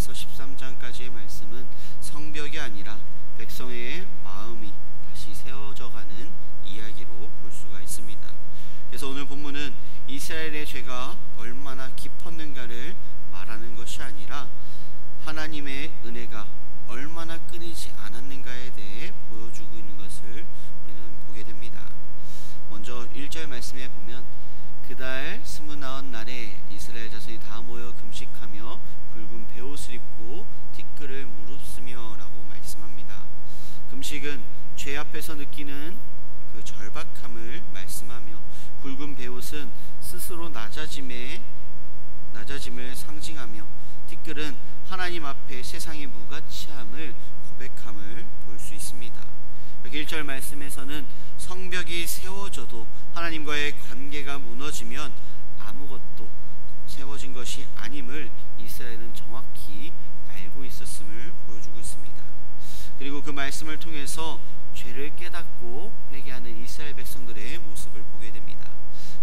1절에서 13장까지의 말씀은 성벽이 아니라 백성의 마음이 다시 세워져가는 이야기로 볼 수가 있습니다. 그래서 오늘 본문은 이스라엘의 죄가 얼마나 깊었는가를 말하는 것이 아니라 하나님의 은혜가 얼마나 끊이지 않았는가에 대해 보여주고 있는 것을 우리는 보게 됩니다. 먼저 1절 말씀에 보면 그달 29날에 이스라엘 자손이 다 모여 금식하며 붉은 베옷을 입고 티끌을 무릅쓰며 라고 말씀합니다. 금식은 죄 앞에서 느끼는 그 절박함을 말씀하며, 굵은 베옷은 스스로 낮아짐을 상징하며, 티끌은 하나님 앞에 세상의 무가치함을 고백함을 볼 수 있습니다. 여기 1절 말씀에서는 성벽이 세워져도 하나님과의 관계가 무너지면 아무것도 세워진 것이 아님을 이스라엘은 정확히 알고 있었음을 보여주고 있습니다. 그리고 그 말씀을 통해서 죄를 깨닫고 회개하는 이스라엘 백성들의 모습을 보게 됩니다.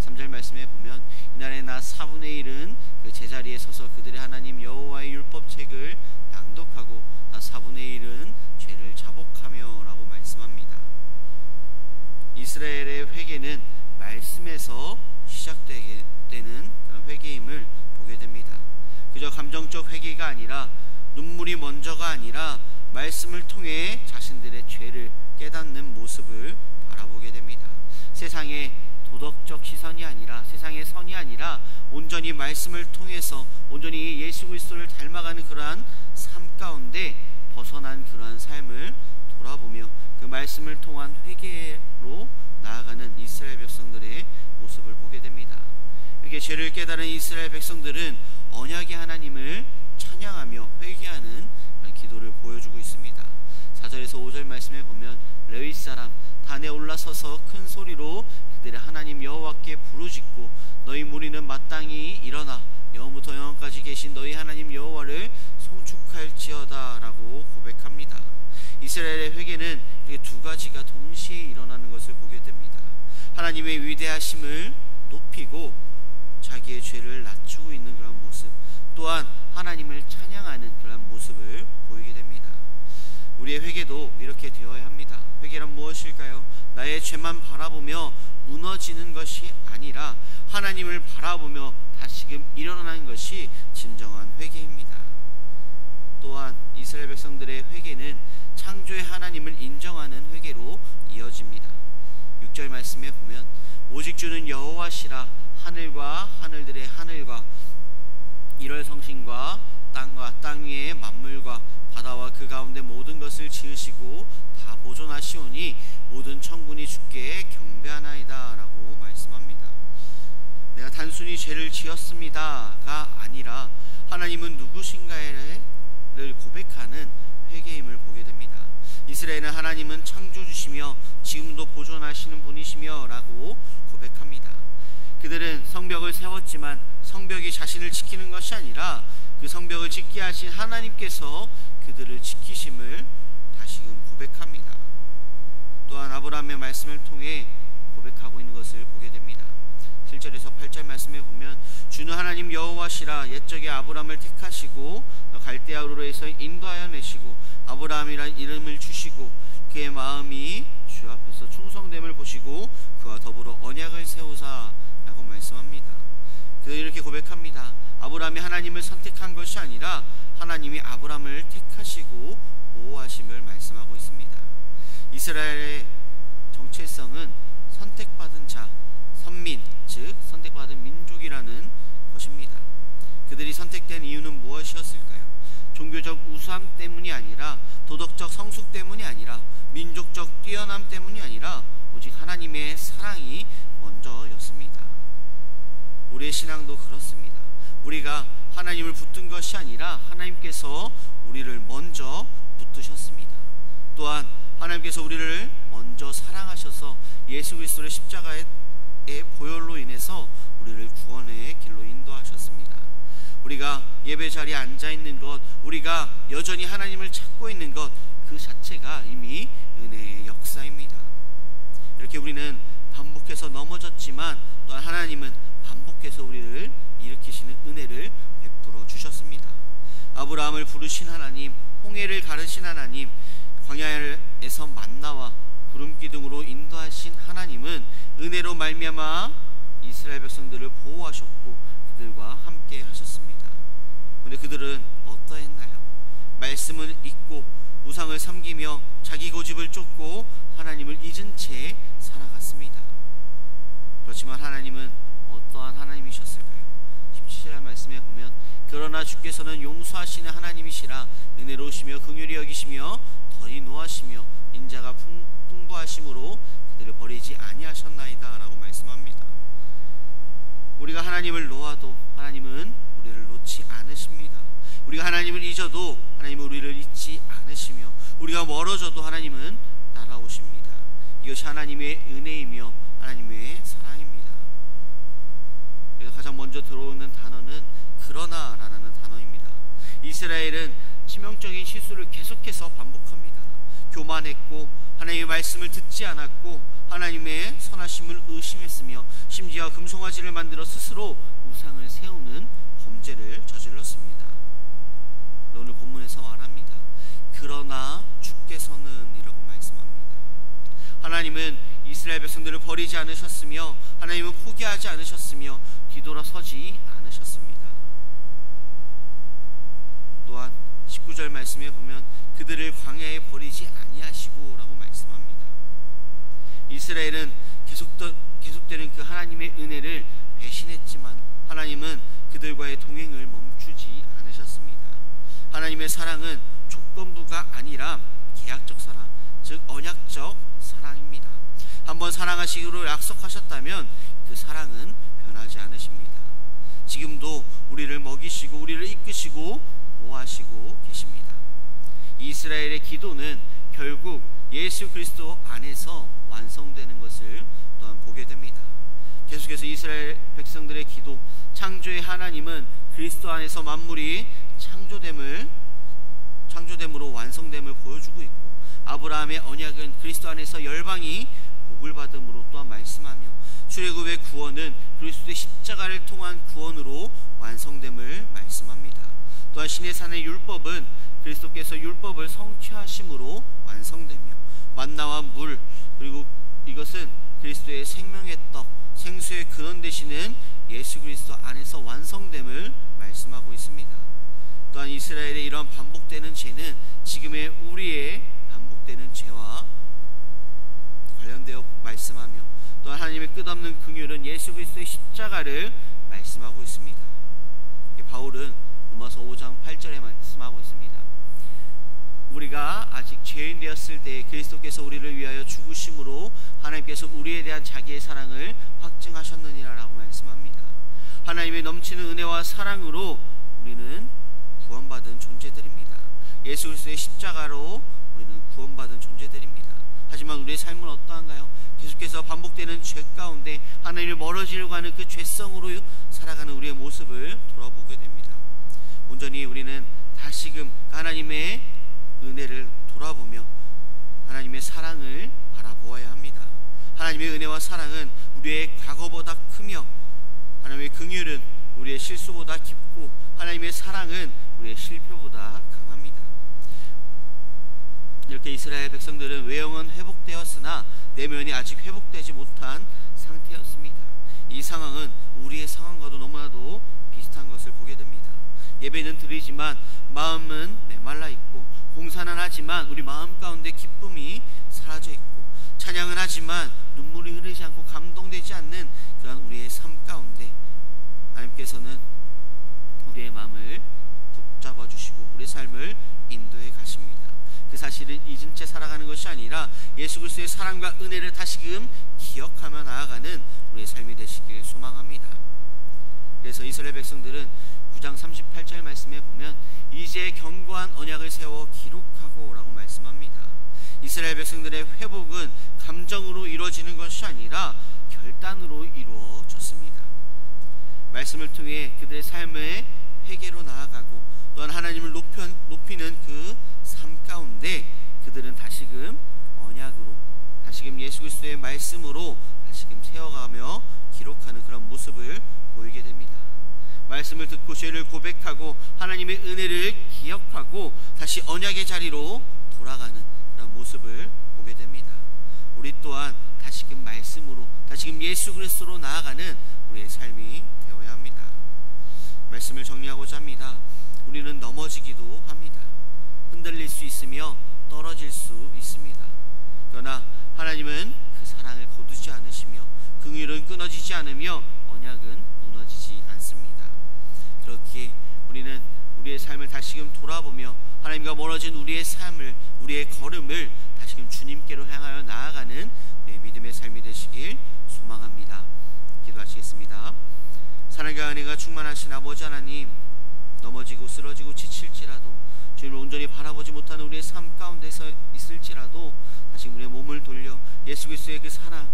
3절 말씀에 보면 이날의 낮 4분의 1은 그 제자리에 서서 그들의 하나님 여호와의 율법책을 낭독하고 낮 4분의 1은 죄를 자복하며 라고 말씀합니다. 이스라엘의 회개는 말씀에서 시작되는 그런 회개임을 보게 됩니다. 그저 감정적 회개가 아니라, 눈물이 먼저가 아니라 말씀을 통해 자신들의 죄를 깨닫는 모습을 바라보게 됩니다. 세상의 도덕적 시선이 아니라, 세상의 선이 아니라 온전히 말씀을 통해서 온전히 예수 그리스도를 닮아가는 그러한 삶 가운데 벗어난 그러한 삶을 돌아보며 그 말씀을 통한 회개로 나아가는 이스라엘 백성들의 모습을 보게 됩니다. 이렇게 죄를 깨달은 이스라엘 백성들은 언약의 하나님을 찬양하며 회개하는 기도를 보여주고 있습니다. 4절에서 5절 말씀에 보면 레위 사람 단에 올라서서 큰 소리로 그들의 하나님 여호와께 부르짖고 너희 무리는 마땅히 일어나 영원부터 영원까지 계신 너희 하나님 여호와를 송축할지어다 라고 고백합니다. 이스라엘의 회개는 이렇게 두 가지가 동시에 일어나는 것을 보게 됩니다. 하나님의 위대하심을 높이고 자기의 죄를 낮추고 있는 그런 모습, 또한 하나님을 찬양하는 그런 모습을 보이게 됩니다. 우리의 회개도 이렇게 되어야 합니다. 회개란 무엇일까요? 나의 죄만 바라보며 무너지는 것이 아니라 하나님을 바라보며 다시금 일어나는 것이 진정한 회개입니다. 또한 이스라엘 백성들의 회개는 창조의 하나님을 인정하는 회개로 이어집니다. 6절 말씀에 보면 오직 주는 여호와시라 하늘과 하늘들의 하늘과 일월 성신과 땅과 땅 위의 만물과 바다와 그 가운데 모든 것을 지으시고 다 보존하시오니 모든 천군이 주께 경배하나이다 라고 말씀합니다. 내가 단순히 죄를 지었습니다가 아니라 하나님은 누구신가를 고백하는 회개임을 보게 됩니다. 이스라엘은 하나님은 창조주시며 지금도 보존하시는 분이시며 라고 고백합니다. 그들은 성벽을 세웠지만 성벽이 자신을 지키는 것이 아니라 그 성벽을 짓게 하신 하나님께서 그들을 지키심을 다시금 고백합니다. 또한 아브라함의 말씀을 통해 고백하고 있는 것을 보게 됩니다. 7절에서 8절 말씀에 보면 주는 하나님 여호와시라 옛적에 아브라함을 택하시고 갈대아 우르에서 인도하여 내시고 아브라함이란 이름을 주시고 그의 마음이 주 앞에서 충성됨을 보시고 그와 더불어 언약을 세우사 라고 말씀합니다. 그들은 이렇게 고백합니다. 아브라함이 하나님을 선택한 것이 아니라 하나님이 아브라함을 택하시고 보호하심을 말씀하고 있습니다. 이스라엘의 정체성은 선택받은 자, 선민, 즉 선택받은 민족이라는 것입니다. 그들이 선택된 이유는 무엇이었을까요? 종교적 우수함 때문이 아니라, 도덕적 성숙 때문이 아니라, 민족적 뛰어남 때문이 아니라 오직 하나님의 사랑이 먼저였습니다. 우리의 신앙도 그렇습니다. 우리가 하나님을 붙든 것이 아니라 하나님께서 우리를 먼저 붙드셨습니다. 또한 하나님께서 우리를 먼저 사랑하셔서 예수 그리스도의 십자가의 보혈로 인해서 우리를 구원의 길로 인도하셨습니다. 우리가 예배 자리에 앉아있는 것, 우리가 여전히 하나님을 찾고 있는 것, 그 자체가 이미 은혜의 역사입니다. 이렇게 우리는 반복해서 넘어졌지만 또한 하나님은 반복해서 우리를 일으키시는 은혜를 베풀어 주셨습니다. 아브라함을 부르신 하나님, 홍해를 가르신 하나님, 광야에서 만나와 구름 기둥으로 인도하신 하나님은 은혜로 말미암아 이스라엘 백성들을 보호하셨고 그들과 함께 하셨습니다. 그런데 그들은 어떠했나요? 말씀을 잊고 우상을 섬기며 자기 고집을 쫓고 하나님을 잊은 채 살아갔습니다. 그렇지만 하나님은 어떠한 하나님이셨을까요? 17절 말씀에 보면 그러나 주께서는 용서하시는 하나님이시라 은혜로우시며 긍휼히 여기시며 덜이 노하시며 인자가 풍부하심으로 그들을 버리지 아니하셨나이다 라고 말씀합니다. 우리가 하나님을 놓아도 하나님은 우리를 놓지 않으십니다. 우리가 하나님을 잊어도 하나님은 우리를 잊지 않으시며 우리가 멀어져도 하나님은 따라오십니다. 이것이 하나님의 은혜이며 하나님의 사랑입니다. 그래서 가장 먼저 들어오는 단어는 그러나 라는 단어입니다. 이스라엘은 치명적인 실수를 계속해서 반복합니다. 교만했고 하나님의 말씀을 듣지 않았고 하나님의 선하심을 의심했으며 심지어 금송아지를 만들어 스스로 우상을 세우는 범죄를 저질렀습니다. 오늘 본문에서 말합니다. 그러나 주께서는 이라고 말씀합니다. 하나님은 이스라엘 백성들을 버리지 않으셨으며 하나님은 포기하지 않으셨으며 뒤돌아서지 않으셨습니다. 또한 19절 말씀에 보면 그들을 광야에 버리지 아니하시고 라고 말씀합니다. 이스라엘은 계속되는 그 하나님의 은혜를 배신했지만 하나님은 그들과의 동행을 멈추지 않으셨습니다. 하나님의 사랑은 조건부가 아니라 계약적 사랑, 즉 언약적 사랑입니다. 한번 사랑하시기로 약속하셨다면 그 사랑은 변하지 않으십니다. 지금도 우리를 먹이시고 우리를 이끄시고 보호하시고 계십니다. 이스라엘의 기도는 결국 예수 그리스도 안에서 완성되는 것을 또한 보게 됩니다. 계속해서 이스라엘 백성들의 기도, 창조의 하나님은 그리스도 안에서 만물이 창조됨으로 완성됨을 보여주고 있고 아브라함의 언약은 그리스도 안에서 열방이 복을 받음으로 또한 말씀하며 출애굽의 구원은 그리스도의 십자가를 통한 구원으로 완성됨을 말씀합니다. 또한 시내산의 율법은 그리스도께서 율법을 성취하심으로 완성되며 만나와 물 그리고 이것은 그리스도의 생명의 떡, 생수의 근원 되시는 예수 그리스도 안에서 완성됨을 말씀하고 있습니다. 또한 이스라엘의 이러한 반복되는 죄는 지금의 우리의 반복되는 죄와 관련되어 말씀하며 또한 하나님의 끝없는 긍휼은 예수 그리스도의 십자가를 말씀하고 있습니다. 바울은 로마서 5장 8절에 말씀하고 있습니다. 우리가 아직 죄인 되었을 때 그리스도께서 우리를 위하여 죽으심으로 하나님께서 우리에 대한 자기의 사랑을 확증하셨느니라 라고 말씀합니다. 하나님의 넘치는 은혜와 사랑으로 우리는 구원받은 존재들입니다. 예수 그리스도의 십자가로 우리는 구원받은 존재들입니다. 하지만 우리의 삶은 어떠한가요? 계속해서 반복되는 죄 가운데 하나님을 멀어지려고 하는 그 죄성으로 살아가는 우리의 모습을 돌아보게 됩니다. 온전히 우리는 다시금 하나님의 은혜를 돌아보며 하나님의 사랑을 바라보아야 합니다. 하나님의 은혜와 사랑은 우리의 과거보다 크며 하나님의 긍휼은 우리의 실수보다 깊고 하나님의 사랑은 우리의 실패보다 강합니다. 이렇게 이스라엘 백성들은 외형은 회복되었으나 내면이 아직 회복되지 못한 상태였습니다. 이 상황은 우리의 상황과도 너무나도 비슷한 것을 보게 됩니다. 예배는 드리지만 마음은 메말라 있고 봉사는 하지만 우리 마음 가운데 기쁨이 사라져 있고 찬양은 하지만 눈물이 흐르지 않고 감동되지 않는 그런 우리의 삶 가운데 하나님께서는 우리의 마음을 붙잡아 주시고 우리의 삶을 인도해 가십니다. 그 사실을 잊은 채 살아가는 것이 아니라 예수 그리스도의 사랑과 은혜를 다시금 기억하며 나아가는 우리의 삶이 되시길 소망합니다. 그래서 이스라엘 백성들은 9장 38절 말씀에 보면 이제 견고한 언약을 세워 기록하고 라고 말씀합니다. 이스라엘 백성들의 회복은 감정으로 이루어지는 것이 아니라 결단으로 이루어졌습니다. 말씀을 통해 그들의 삶의 회개로 나아가고 또한 하나님을 높이는 그 삶 가운데 그들은 다시금 언약으로 다시금 예수 그리스도의 말씀으로 다시금 세워가며 기록하는 그런 모습을 보이게 됩니다. 말씀을 듣고 죄를 고백하고 하나님의 은혜를 기억하고 다시 언약의 자리로 돌아가는 그런 모습을 보게 됩니다. 우리 또한 다시금 말씀으로, 다시금 예수 그리스도로 나아가는 우리의 삶이 되어야 합니다. 말씀을 정리하고자 합니다. 우리는 넘어지기도 합니다. 흔들릴 수 있으며 떨어질 수 있습니다. 그러나 하나님은 그 사랑을 거두지 않으시며 긍휼은 끊어지지 않으며 언약은 무너지지 않습니다. 그렇기에 우리는 우리의 삶을 다시금 돌아보며 하나님과 멀어진 우리의 삶을, 우리의 걸음을 다시금 주님께로 향하여 나아가는 우리의 믿음의 삶이 되시길 소망합니다. 기도하시겠습니다. 사랑과 은혜가 충만하신 아버지 하나님, 넘어지고 쓰러지고 지칠지라도 주님을 온전히 바라보지 못하는 우리의 삶 가운데서 있을지라도 다시금 우리의 몸을 돌려 예수 그리스도의 그 사랑,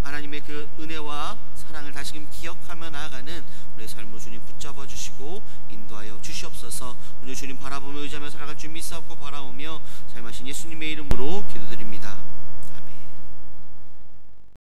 하나님의 그 은혜와 사랑을 다시금 기억하며 나아가는 우리의 삶을 주님 붙잡아 주시고 인도하여 주시옵소서. 오늘 주님 바라보며 의지하며 살아갈 주 믿사옵고 바라오며 사용하신 예수님의 이름으로 기도드립니다.